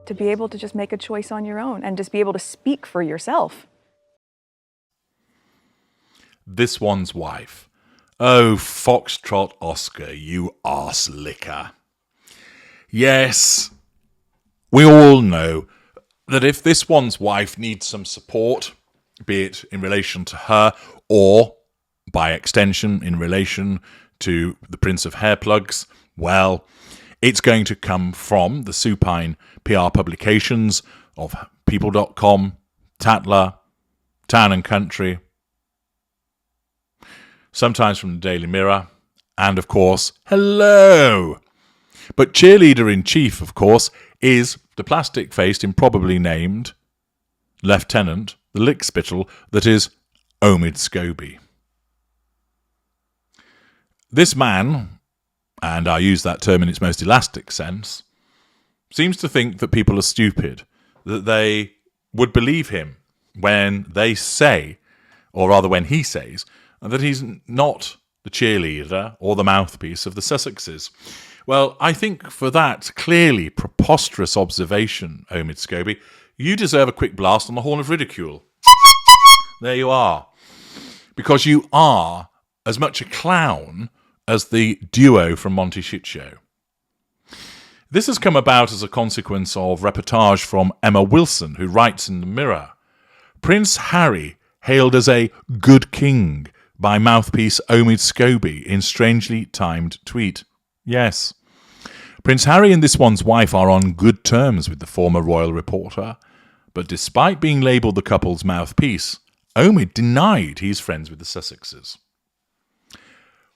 to be able to just make a choice on your own and just be able to speak for yourself. This one's wife. Oh, Foxtrot Oscar, you arse licker. Yes, we all know that if this one's wife needs some support, be it in relation to her or, by extension, in relation to the Prince of Hairplugs, well, it's going to come from the supine PR publications of People.com, Tatler, Town and Country, sometimes from the Daily Mirror, and, of course, Hello! But cheerleader-in-chief, of course, is the plastic-faced, improbably named Lieutenant, the lickspittle, that is Omid Scobie. This man, and I use that term in its most elastic sense, seems to think that people are stupid, that they would believe him when they say, or rather when he says, that he's not the cheerleader or the mouthpiece of the Sussexes. Well, I think for that clearly preposterous observation, Omid Scobie, you deserve a quick blast on the horn of ridicule. There you are. Because you are as much a clown as the duo from Monty Shit Show. This has come about as a consequence of reportage from Emma Wilson, who writes in the Mirror, Prince Harry hailed as a good king by mouthpiece Omid Scobie in strangely timed tweet. Yes, Prince Harry and this one's wife are on good terms with the former royal reporter, but despite being labelled the couple's mouthpiece, Omid denied he's friends with the Sussexes.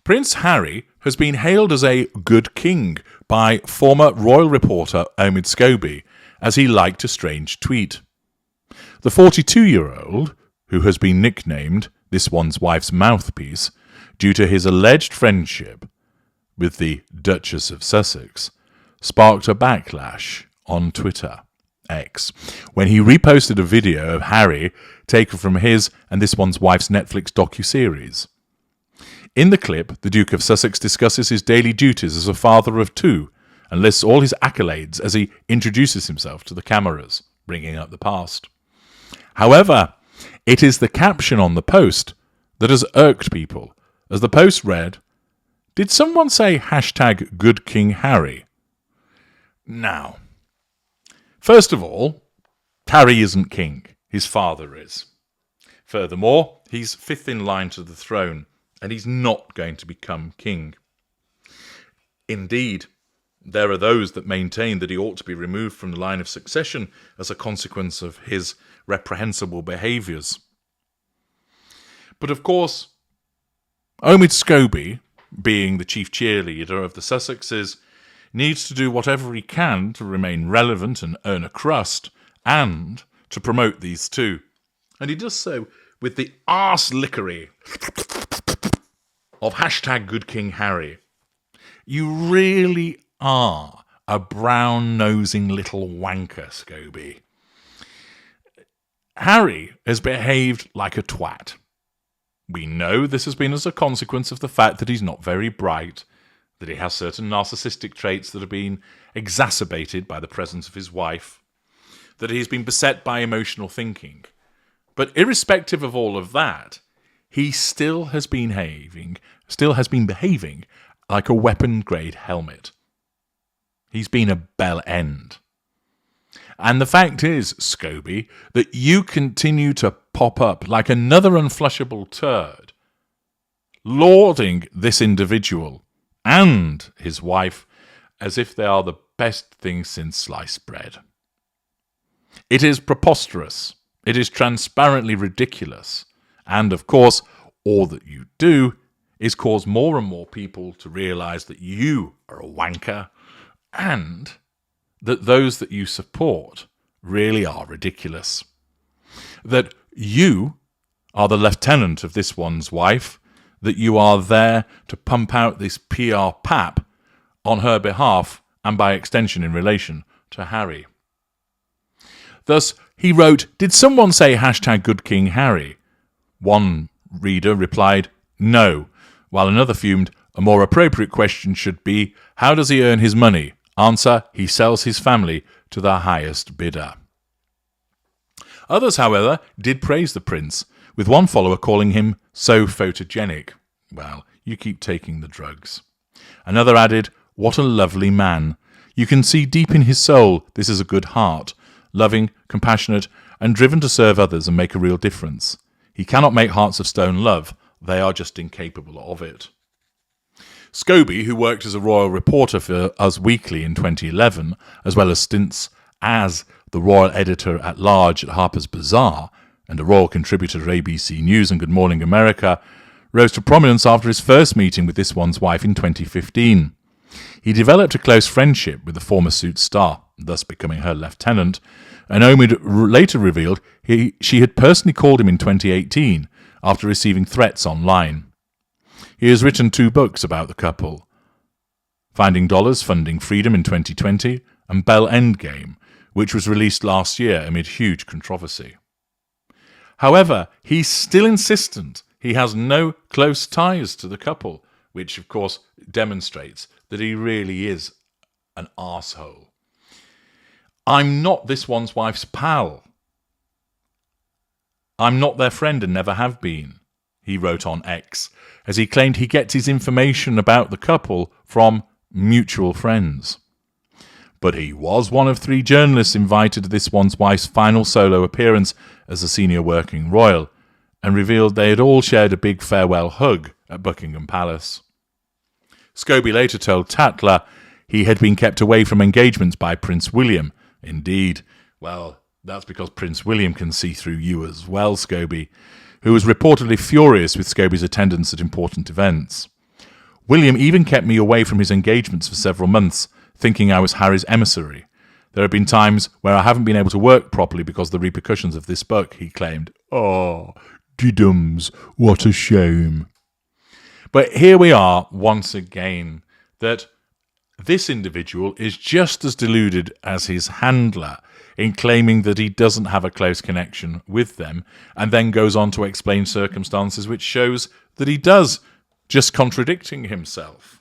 Prince Harry has been hailed as a good king by former royal reporter Omid Scobie, as he liked a strange tweet. The 42-year-old, who has been nicknamed this one's wife's mouthpiece due to his alleged friendship with the Duchess of Sussex, sparked a backlash on Twitter, X, when he reposted a video of Harry taken from his and this one's wife's Netflix docuseries. In the clip, the Duke of Sussex discusses his daily duties as a father of two and lists all his accolades as he introduces himself to the cameras, bringing up the past. However, it is the caption on the post that has irked people, as the post read, "Did someone say hashtag Good King Harry?" Now, first of all, Harry isn't king. His father is. Furthermore, he's fifth in line to the throne, and he's not going to become king. Indeed, there are those that maintain that he ought to be removed from the line of succession as a consequence of his reprehensible behaviours. But of course, Omid Scobie, being the chief cheerleader of the Sussexes, needs to do whatever he can to remain relevant and earn a crust, and to promote these two. And he does so with the arse lickery of hashtag Good King Harry. You really are a brown-nosing little wanker, Scobie. Harry has behaved like a twat. We know this has been as a consequence of the fact that he's not very bright, that he has certain narcissistic traits that have been exacerbated by the presence of his wife, that he's been beset by emotional thinking. But irrespective of all of that, he still has been behaving like a weapon-grade helmet. He's been a bell end. And the fact is, Scobie, that you continue to pop up like another unflushable turd, lauding this individual and his wife as if they are the best thing since sliced bread. It is preposterous. It is transparently ridiculous. And, of course, all that you do is cause more and more people to realise that you are a wanker and that those that you support really are ridiculous. That you are the lieutenant of this one's wife, that you are there to pump out this PR pap on her behalf and by extension in relation to Harry. Thus, he wrote, "Did someone say hashtag Good King Harry?" One reader replied, "No," while another fumed, "A more appropriate question should be, how does he earn his money? Answer, he sells his family to the highest bidder. Others, however, did praise the prince, with one follower calling him so photogenic. Well, you keep taking the drugs. Another added, "What a lovely man. You can see deep in his soul this is a good heart, loving, compassionate, and driven to serve others and make a real difference. He cannot make hearts of stone love. They are just incapable of it." Scobie, who worked as a royal reporter for Us Weekly in 2011, as well as stints as the royal editor-at-large at Harper's Bazaar and a royal contributor to ABC News and Good Morning America, rose to prominence after his first meeting with this one's wife in 2015. He developed a close friendship with the former Suits star, thus becoming her lieutenant, and Omid later revealed she had personally called him in 2018 after receiving threats online. He has written 2 books about the couple, Finding Dollars, Funding Freedom in 2020, and Bell Endgame, which was released last year amid huge controversy. However, he's still insistent he has no close ties to the couple, which of course demonstrates that he really is an arsehole. "I'm not this one's wife's pal. I'm not their friend and never have been," he wrote on X, as he claimed he gets his information about the couple from mutual friends. But he was one of 3 journalists invited to this one's wife's final solo appearance as a senior working royal, and revealed they had all shared a big farewell hug at Buckingham Palace. Scobie later told Tatler he had been kept away from engagements by Prince William. Indeed, well, that's because Prince William can see through you as well, Scobie, who was reportedly furious with Scobie's attendance at important events. "William even kept me away from his engagements for several months, thinking I was Harry's emissary. There have been times where I haven't been able to work properly because of the repercussions of this book," he claimed. "Oh, diddums, what a shame." But here we are once again, that this individual is just as deluded as his handler in claiming that he doesn't have a close connection with them, and then goes on to explain circumstances which shows that he does, just contradicting himself.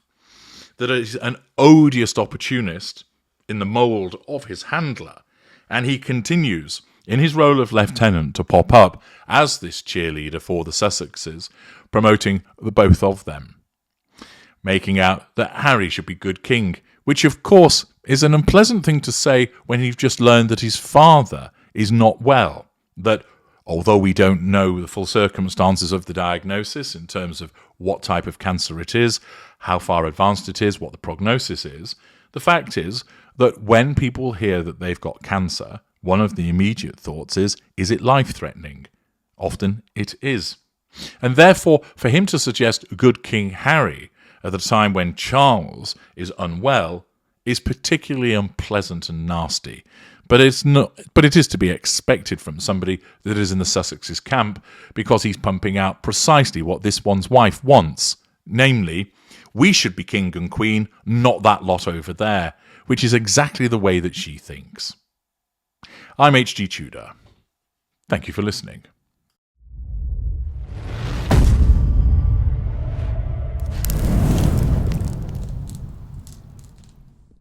That he's an odious opportunist in the mould of his handler, and he continues in his role of lieutenant to pop up as this cheerleader for the Sussexes, promoting the both of them, making out that Harry should be good king, which of course is an unpleasant thing to say when you've just learned that his father is not well, that although we don't know the full circumstances of the diagnosis in terms of what type of cancer it is, how far advanced it is, what the prognosis is, the fact is that when people hear that they've got cancer, one of the immediate thoughts is it life-threatening? Often it is. And therefore, for him to suggest good King Harry at the time when Charles is unwell is particularly unpleasant and nasty. But it is to be expected from somebody that is in the Sussex's camp, because he's pumping out precisely what this one's wife wants. Namely, we should be king and queen, not that lot over there, which is exactly the way that she thinks. I'm H.G. Tudor. Thank you for listening.